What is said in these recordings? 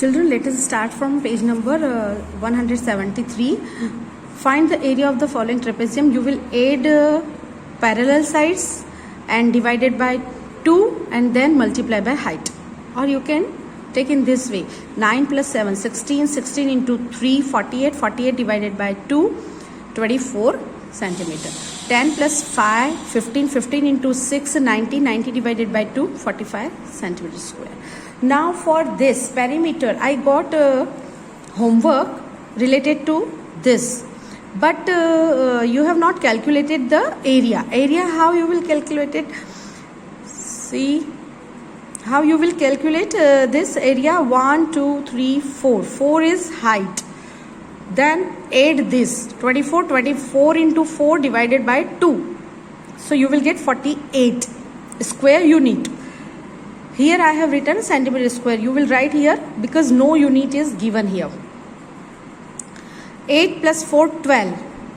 Children, let us start from page number 173. Find the area of the following trapezium. You will add parallel sides and divide it by 2 and then multiply by height. Or you can take in this way. 9 plus 7, 16, 16 into 3, 48, 48 divided by 2, 24 centimeter. 10 plus 5, 15, 15 into 6, 90, 90 divided by 2, 45 centimeter square. Now for this perimeter, I got homework related to this. But you have not calculated the area. Area, how you will calculate it? See how you will calculate this area. 1, 2, 3, 4. 4 is height. Then add this 24. 24 into 4 divided by 2. So you will get 48 square unit. Here I have written centimeter square. You will write here because no unit is given here. 8 plus 4, 12.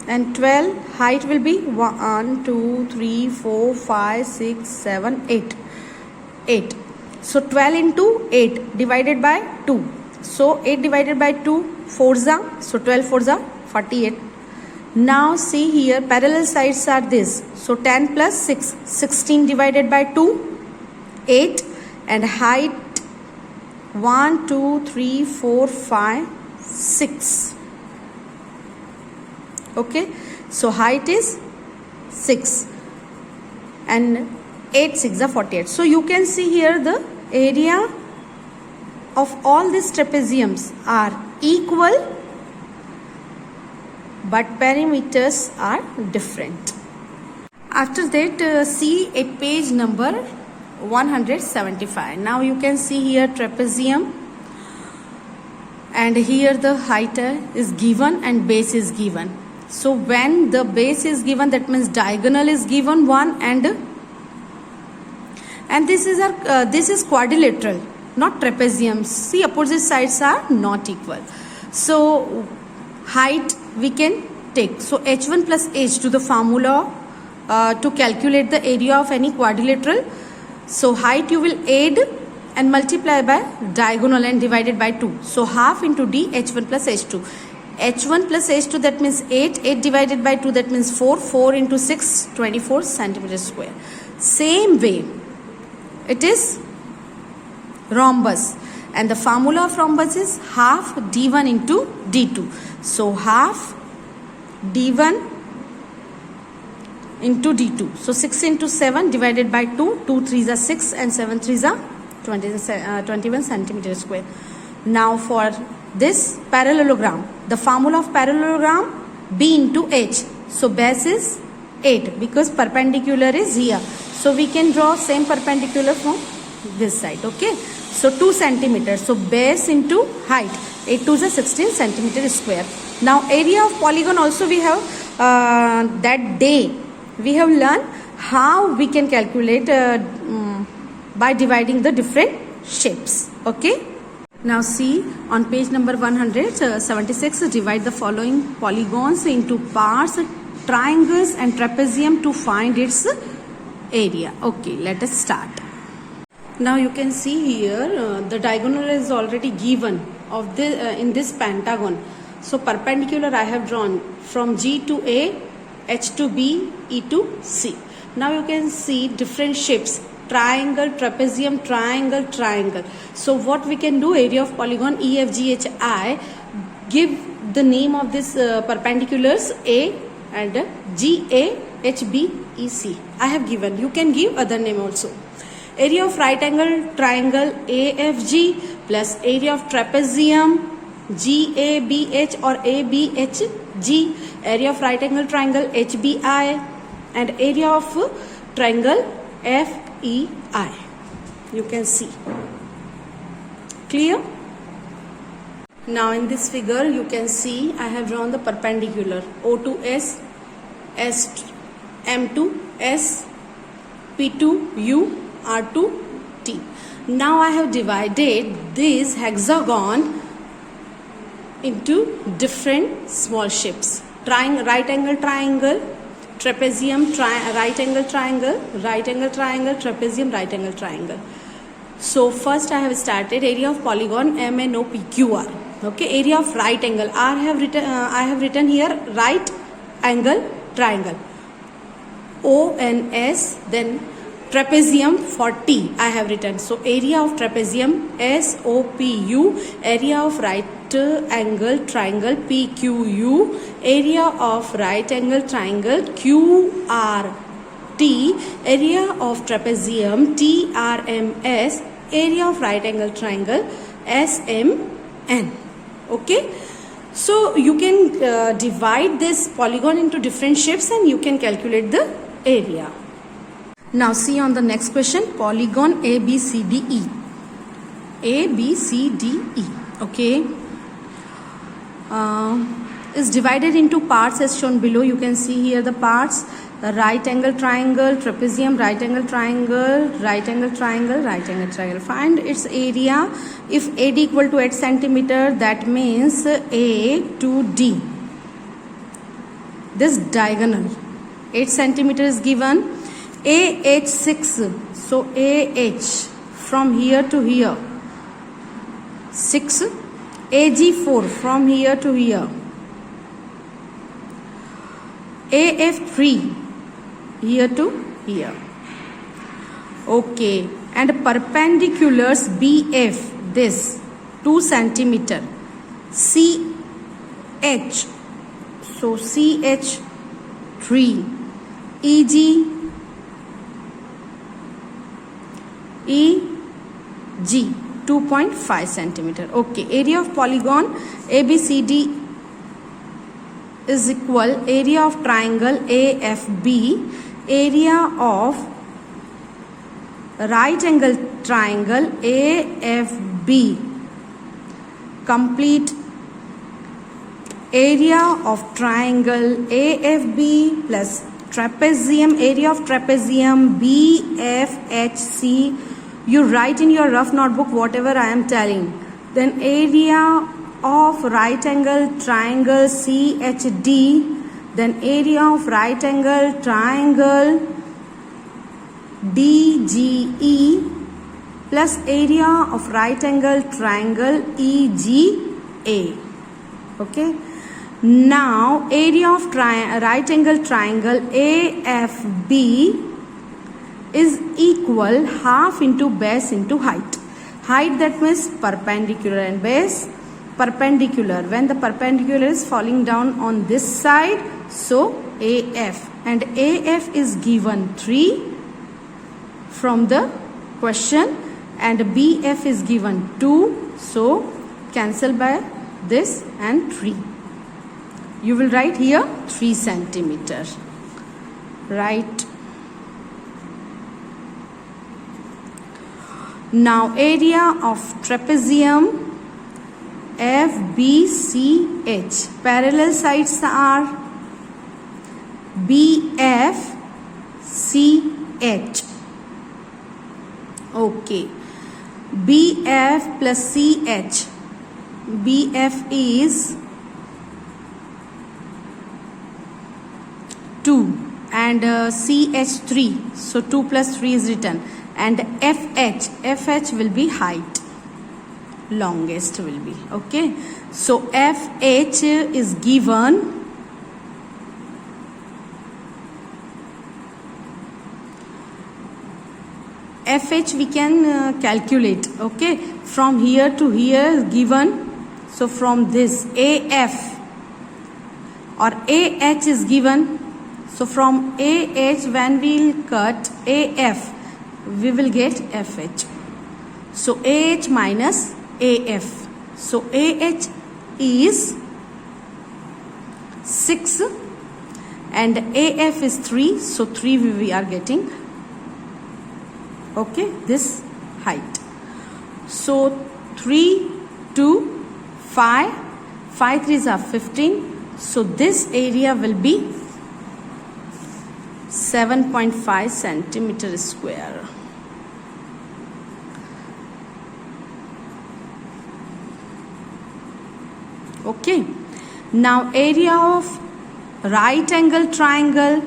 And 12 height will be 1, 2, 3, 4, 5, 6, 7, 8. 8. So 12 into 8 divided by 2. So 8 divided by 2, 4s are. So 12 4s are 48. Now see here parallel sides are this. So 10 plus 6, 16 divided by 2, 8. And height 1, 2, 3, 4, 5, 6. Okay. So height is 6. And 8 6 are 48. So you can see here the area of all these trapeziums are equal, but perimeters are different. After that, see at page number 175. Now you can see here trapezium, and here the height is given and base is given. So when the base is given, that means diagonal is given 1, and this is quadrilateral, not trapezium. See, opposite sides are not equal. So height we can take. So h1 plus h2, the formula to calculate the area of any quadrilateral. So height you will add and multiply by diagonal and divided by 2. So half into d h1 plus h2. h1 plus h2, that means 8. 8 divided by 2, that means 4. 4 into 6, 24 centimeter square. Same way it is rhombus, and the formula of rhombus is half d1 into d2. So half d1 into d2. So 6 into 7 divided by 2. 2 3s are 6 and 7 3s are 21 centimeter square. Now for this parallelogram, the formula of parallelogram b into h. So base is 8 because perpendicular is here. So we can draw same perpendicular from this side. Okay. So 2 centimeters. So base into height. 8 2s are 16 centimeter square. Now area of polygon also we have that day we have learned how we can calculate by dividing the different shapes. Okay. Now see on page number 176, divide the following polygons into parts, triangles and trapezium to find its area. Okay, let us start. Now you can see here the diagonal is already given of the in this pentagon. So perpendicular I have drawn from G to A, H to B, E to C. Now you can see different shapes: triangle, trapezium, triangle, triangle. So what we can do, area of polygon EFGHI, give the name of this perpendiculars A and GAHBEC. I have given. You can give other name also. Area of right angle triangle AFG plus area of trapezium GABH or ABHG. Area of right angle triangle HBI and area of triangle FEI. You can see. Clear? Now in this figure you can see I have drawn the perpendicular O to S, S M to S, P to U, R to T. Now I have divided this hexagon into different small shapes. Right angle triangle, trapezium, right angle triangle, trapezium, right angle triangle. So first I have started area of polygon MNOPQR. Okay, area of right angle. I have written here right angle triangle. ONS, then trapezium for T I have written. So area of trapezium SOPU, area of right angle triangle PQU, area of right angle triangle QRT, area of trapezium TRMS, area of right angle triangle SMN. Okay, so you can divide this polygon into different shapes and you can calculate the area. Now see on the next question, polygon ABCDE. ABCDE, okay, is divided into parts as shown below. You can see here the parts: the right angle triangle, trapezium, right angle triangle, right angle triangle, right angle triangle. Find its area. If AD equal to 8 centimeter, that means A to D. This diagonal 8 centimeter is given. AH 6, so AH from here to here 6, AG 4 from here to here, AF 3 here to here. Okay, and perpendiculars BF, this 2 centimeter, CH, so CH 3, EG 2.5 centimeter. Okay, area of polygon ABCD is equal area of triangle AFB, area of right angle triangle AFB, complete area of triangle AFB plus trapezium, area of trapezium BFHC. You write in your rough notebook whatever I am telling. Then area of right angle triangle CHD, then area of right angle triangle DGE plus area of right angle triangle EGA. Okay. Now area of right angle triangle AFB is equal half into base into height. Height, that means perpendicular, and base perpendicular. When the perpendicular is falling down on this side, so AF, and AF is given 3 from the question and BF is given 2, so cancel by this and 3. You will write here 3 centimeter. Right. Now area of trapezium FBCH, parallel sides are BFCH. Okay, BF plus CH, BF is 2 and CH 3, so 2 plus 3 is written, and FH will be height, longest will be. Okay, so FH is given FH we can calculate. Okay, from here to here is given, so from this AF or AH is given, so from AH when we will cut AF we will get FH, so AH minus AF, so AH is 6 and AF is 3, so 3 we are getting. Okay, this height. So 3 to 5, 5 3s are 15, so this area will be 7.5 centimeter square. Okay, now area of right angle triangle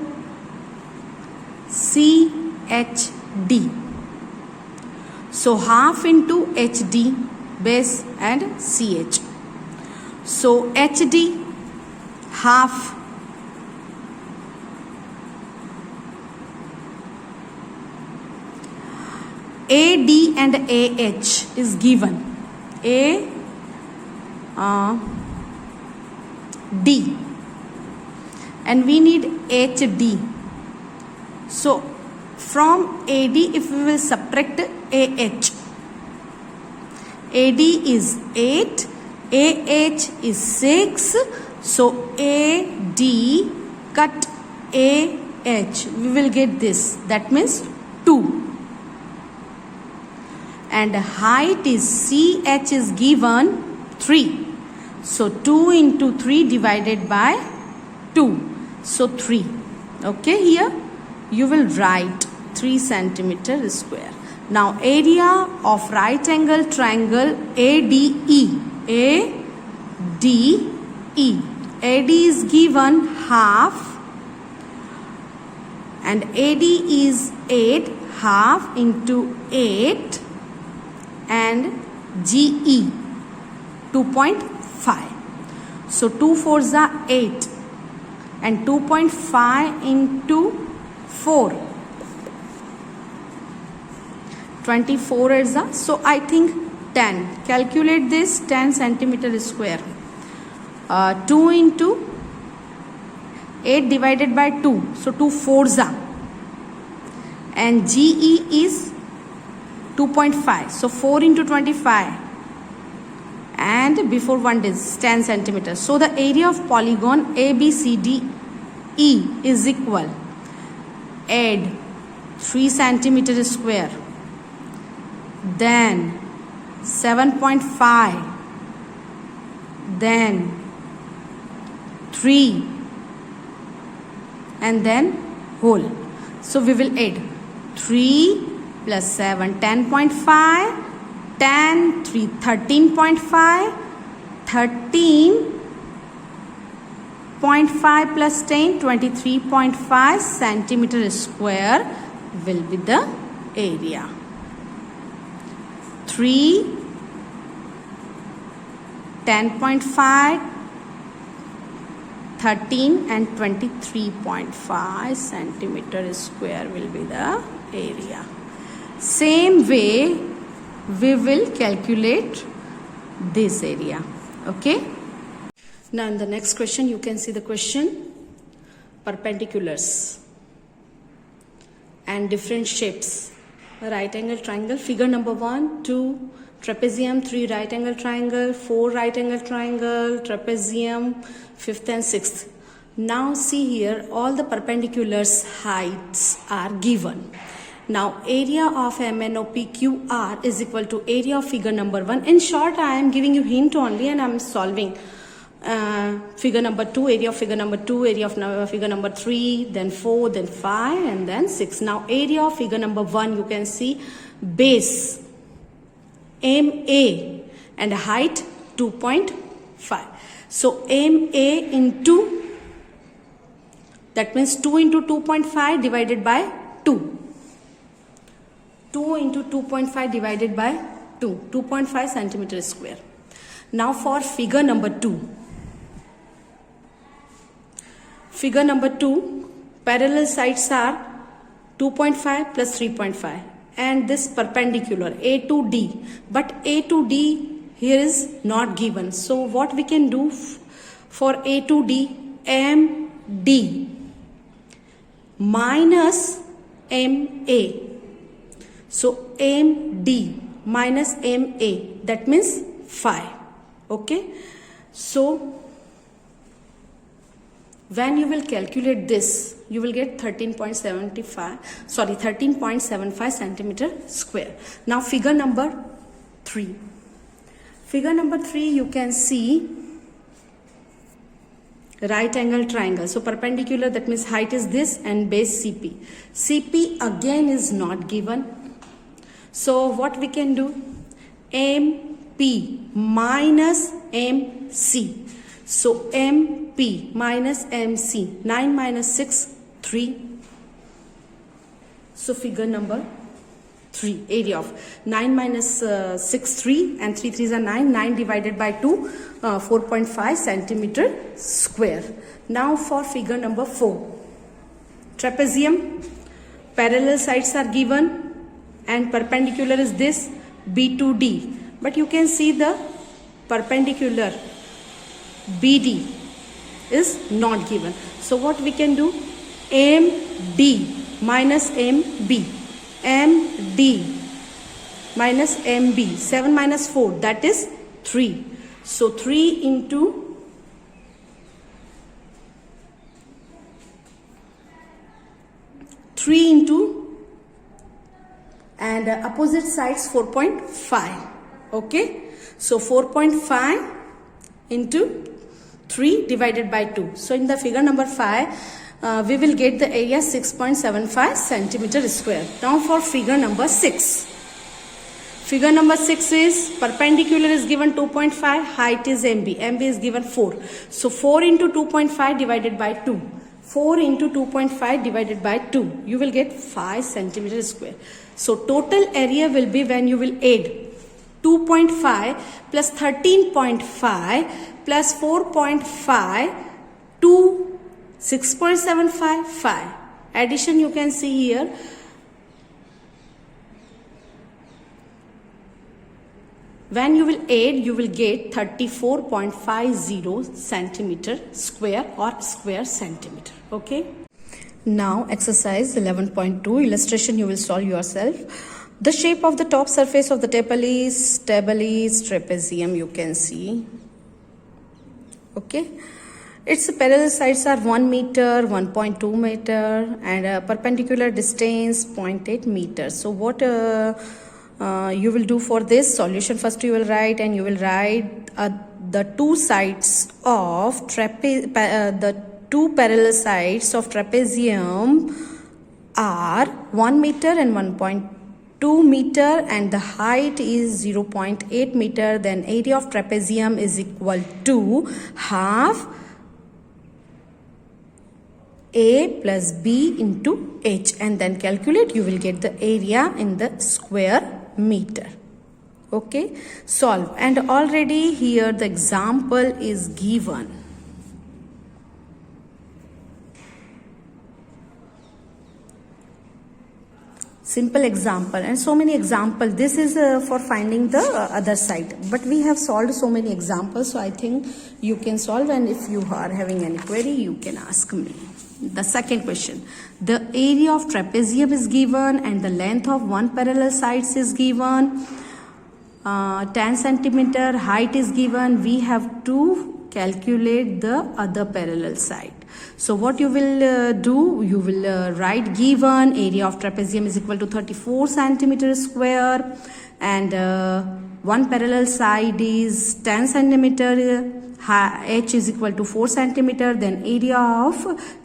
CHD. So half into HD base and CH. So HD half AD and AH is given. D and we need HD. So from AD if we will subtract AH, AD is 8, AH is 6, so AD cut AH, we will get this, that means 2. And height is CH is given 3. So 2 into 3 divided by 2. So 3. Okay, here you will write 3 centimeter square. Now area of right angle triangle ADE. ADE. AD is given half and AD is 8, half into 8 and GE 2.5. So 2 4s are 8 and 2.5 into 4 24 is a, so I think 10. Calculate this, 10 centimeter square. 2 into 8 divided by 2, so 2 4s are, and GE is 2.5, so 4 into 25 and before one is 10 centimeters. So the area of polygon ABCDE is equal, add 3 centimeter square, then 7.5, then 3 and then whole. So we will add 3 plus 7, 10.5, 10, 3, 13.5, 13.5 plus 10, 23.5 centimeter square will be the area. 3, 10.5, 13 and 23.5 centimeter square will be the area. Same way we will calculate this area. Okay. Now in the next question you can see the question perpendiculars and different shapes. Right angle triangle, figure number 1, 2, trapezium, 3 right angle triangle, 4 right angle triangle, trapezium, 5th and 6th. Now see here all the perpendiculars heights are given. Now area of MNOPQR is equal to area of figure number 1. In short I am giving you hint only and I am solving. Figure number 2, area of figure number 2, area of figure number 3, then 4, then 5 and then 6. Now area of figure number 1 you can see base MA and height 2.5. So MA into, that means 2 into 2.5 divided by 2. 2 into 2.5 divided by 2, 2.5 centimeter square. Now for figure number 2. Figure number 2, parallel sides are 2.5 plus 3.5 and this perpendicular A to D. But A to D here is not given. So what we can do for A to D, MD minus MA. So MD minus MA, that means 5. Okay. So when you will calculate this, you will get 13.75 centimeter square. Now figure number 3. Figure number 3 you can see right angle triangle. So perpendicular, that means height is this and base CP. CP again is not given. So what we can do? MP minus MC. So MP minus MC. 9 minus 6, 3. So figure number 3. Area of 9 minus 6, 3, and 3 3s are 9. 9 divided by 2, 4.5 centimeter square. Now for figure number 4. Trapezium, parallel sides are given and perpendicular is this B2D. But you can see the perpendicular BD is not given. So what we can do? MD minus MB. MD minus MB. 7 minus 4, that is 3. So 3 into and opposite sides 4.5. Okay, so 4.5 into 3 divided by 2. So in the figure number 5, we will get the area 6.75 centimeter square. Now for figure number 6. Figure number 6 is perpendicular is given 2.5, height is MB. MB is given 4. So 4 into 2.5 divided by 2. 4 into 2.5 divided by 2. You will get 5 centimeter square. So total area will be, when you will add 2.5 plus 13.5 plus 4.5 to 6.75, 5. Addition you can see here. When you will add, you will get 34.50 centimeter square or square centimeter. Okay. Now exercise 11.2 illustration you will solve yourself. The shape of the top surface of the table is trapezium, you can see. Okay. Its parallel sides are 1 meter, 1.2 meter and perpendicular distance 0.8 meters. So what you will do for this solution? First you will write, and you will write the two sides of the two parallel sides of trapezium are 1 meter and 1.2 meter and the height is 0.8 meter. Then area of trapezium is equal to half A plus B into H, and then calculate. You will get the area in the square meter. Okay, solve. And already here the example is given. Simple example, and so many examples. This is for finding the other side, but we have solved so many examples, so I think you can solve, and if you are having any query you can ask me. The second question, the area of trapezium is given and the length of one parallel sides is given, 10 centimeter, height is given. We have to calculate the other parallel side. So what you will do, you will write given area of trapezium is equal to 34 centimeter square and one parallel side is 10 centimeter, H is equal to 4 centimeter, then area of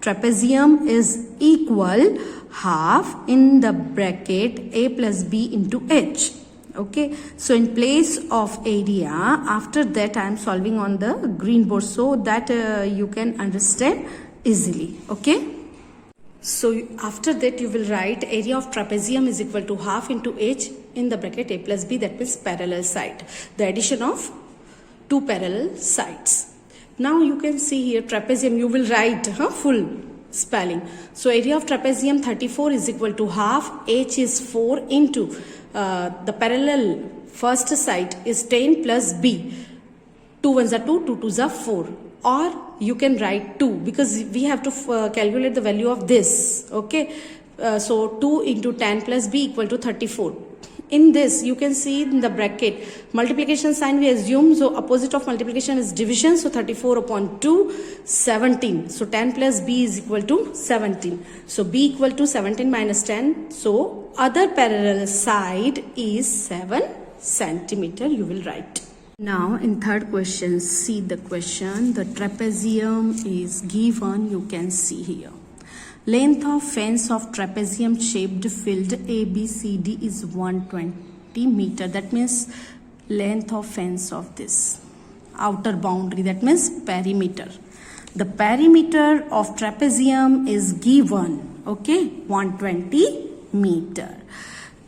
trapezium is equal half in the bracket A plus B into H. Okay, so in place of area, after that I am solving on the green board so that you can understand easily. Okay, so after that you will write area of trapezium is equal to half into H in the bracket A plus B, that means parallel side, the addition of two parallel sides. Now you can see here trapezium, you will write full spelling. So area of trapezium 34 is equal to half, H is 4 into the parallel first side is 10 plus B. 2 ones are 2, 2 twos are 4. Or you can write 2 because we have to calculate the value of this. Okay, so 2 into 10 plus B equal to 34. In this you can see in the bracket multiplication sign we assume, so opposite of multiplication is division, so 34 upon 2, 17. So 10 plus B is equal to 17. So B equal to 17 minus 10. So other parallel side is 7 centimeter you will write. Now in third question, see the question. The trapezium is given, you can see here. Length of fence of trapezium shaped field ABCD is 120 meter. That means length of fence of this outer boundary, that means perimeter. The perimeter of trapezium is given, okay, 120 meter.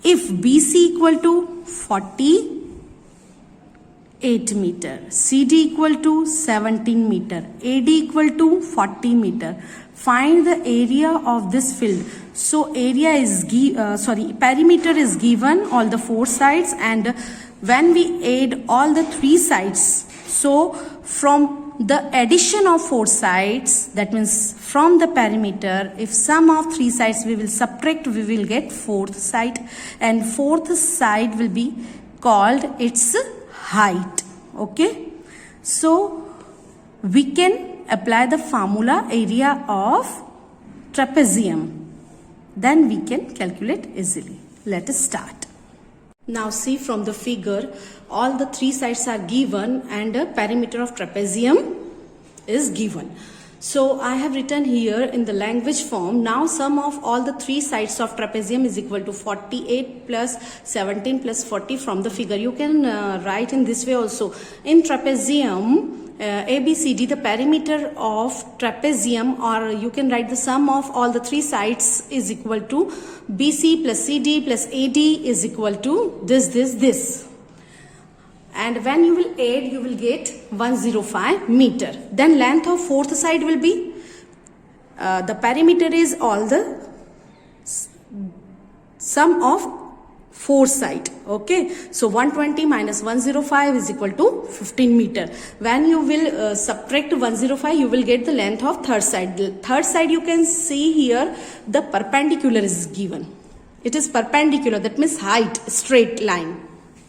if BC equal to 48 meter, CD equal to 17 meter, AD equal to 40 meter, find the area of this field. So area is perimeter is given all the four sides, and when we add all the three sides, so from the addition of four sides, that means from the perimeter, if sum of three sides we will subtract, we will get fourth side, and fourth side will be called its height. Okay, so we can apply the formula area of trapezium, then we can calculate easily. Let us start. Now see, from the figure, all the three sides are given and a perimeter of trapezium is given. So I have written here in the language form. Now sum of all the three sides of trapezium is equal to 48 plus 17 plus 40 from the figure. You can write in this way also. In trapezium, ABCD, the perimeter of trapezium, or you can write the sum of all the three sides is equal to BC plus CD plus AD is equal to this. And when you will add, you will get 105 meter. Then length of fourth side will be, the perimeter is all the sum of four side. Okay, so 120 minus 105 is equal to 15 meter. When you will subtract 105, you will get the length of third side. The third side, you can see here the perpendicular is given. It is perpendicular, that means height, straight line.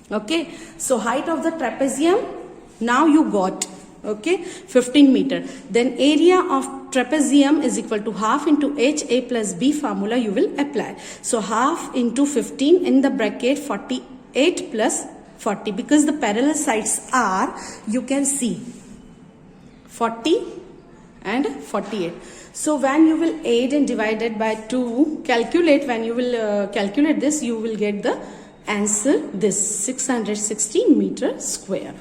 Okay, so height of the trapezium now you got, okay, 15 meter. Then area of trapezium is equal to half into HA plus B formula you will apply. So half into 15 in the bracket 48 plus 40, because the parallel sides are, you can see, 40 and 48. So when you will add and divided by 2, calculate, when you will calculate this, you will get the answer, this 616 meter square.